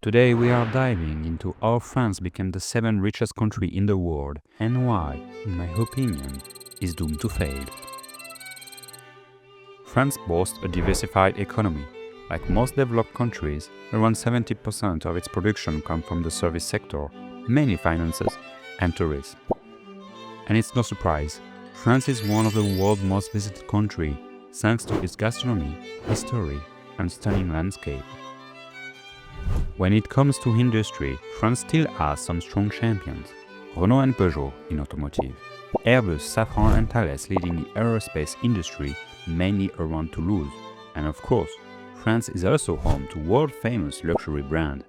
Today we are diving into how France became the 7th richest country in the world and why, in my opinion, is doomed to fail. France boasts a diversified economy. Like most developed countries, around 70% of its production comes from the service sector, mainly finances and tourism. And it's no surprise, France is one of the world's most visited countries thanks to its gastronomy, history, and stunning landscape. When it comes to industry, France still has some strong champions. Renault and Peugeot in automotive, Airbus, Safran and Thales leading the aerospace industry mainly around Toulouse, and of course, France is also home to world-famous luxury brand.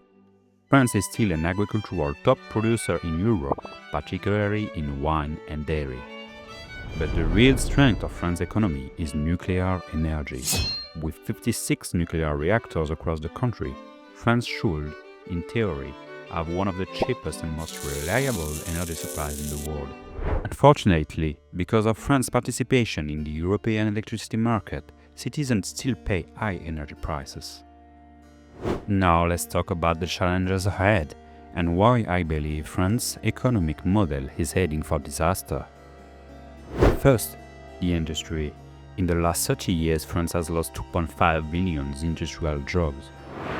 France is still an agricultural top producer in Europe, particularly in wine and dairy. But the real strength of France's economy is nuclear energy. With 56 nuclear reactors across the country, France should, in theory, have one of the cheapest and most reliable energy supplies in the world. Unfortunately, because of France's participation in the European electricity market, citizens still pay high energy prices. Now let's talk about the challenges ahead and why I believe France's economic model is heading for disaster. First, the industry. In the last 30 years, France has lost 2.5 billion industrial jobs.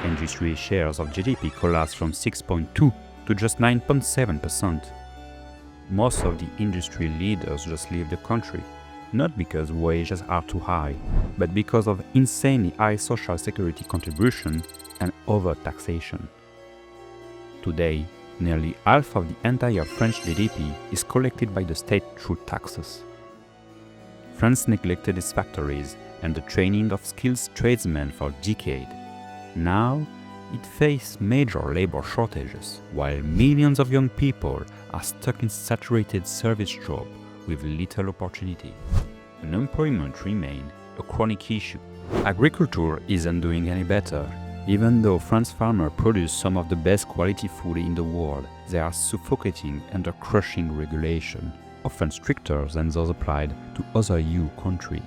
Industry shares of GDP collapsed from 6.2 to just 9.7%. Most of the industry leaders just leave the country, not because wages are too high, but because of insanely high social security contribution and overtaxation. Today, nearly half of the entire French GDP is collected by the state through taxes. France neglected its factories and the training of skilled tradesmen for decades. Now, it faces major labor shortages, while millions of young people are stuck in saturated service jobs with little opportunity. Unemployment remains a chronic issue. Agriculture isn't doing any better. Even though French farmers produce some of the best quality food in the world, they are suffocating under crushing regulation, often stricter than those applied to other EU countries.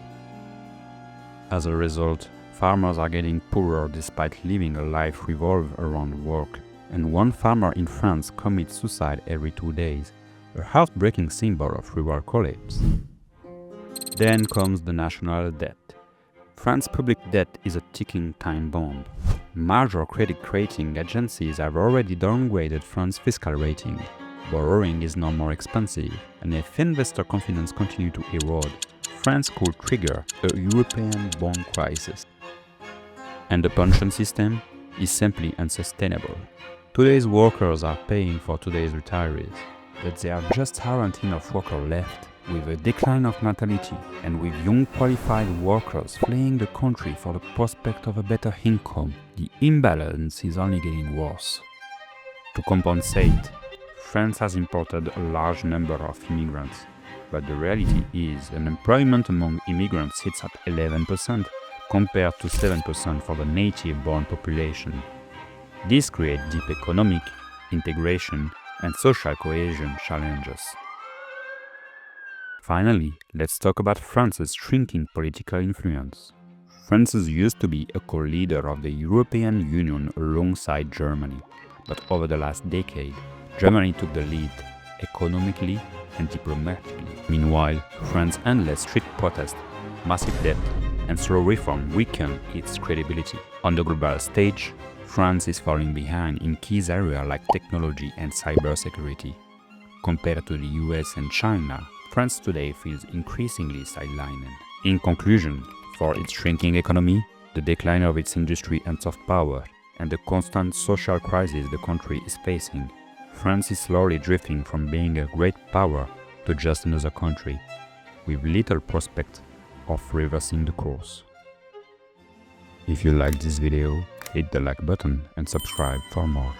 As a result, farmers are getting poorer despite living a life revolved around work, and one farmer in France commits suicide every 2 days, a heartbreaking symbol of rural collapse. Then comes the national debt. France's public debt is a ticking time bomb. Major credit rating agencies have already downgraded France's fiscal rating. Borrowing is now more expensive, and if investor confidence continues to erode, France could trigger a European bond crisis. And the pension system is simply unsustainable. Today's workers are paying for today's retirees, but there just aren't enough workers left. With a decline of natality and with young qualified workers fleeing the country for the prospect of a better income, the imbalance is only getting worse. To compensate, France has imported a large number of immigrants, but the reality is unemployment among immigrants sits at 11%, compared to 7% for the native-born population. This creates deep economic, integration, and social cohesion challenges. Finally, let's talk about France's shrinking political influence. France used to be a co-leader of the European Union alongside Germany, but over the last decade, Germany took the lead economically and diplomatically. Meanwhile, France's endless street protests, massive debt, and slow reform weaken its credibility. On the global stage, France is falling behind in key areas like technology and cybersecurity. Compared to the US and China, France today feels increasingly sidelined. In conclusion, for its shrinking economy, the decline of its industry and soft power, and the constant social crisis the country is facing, France is slowly drifting from being a great power to just another country, with little prospect of reversing the course. If you liked this video, hit the like button and subscribe for more.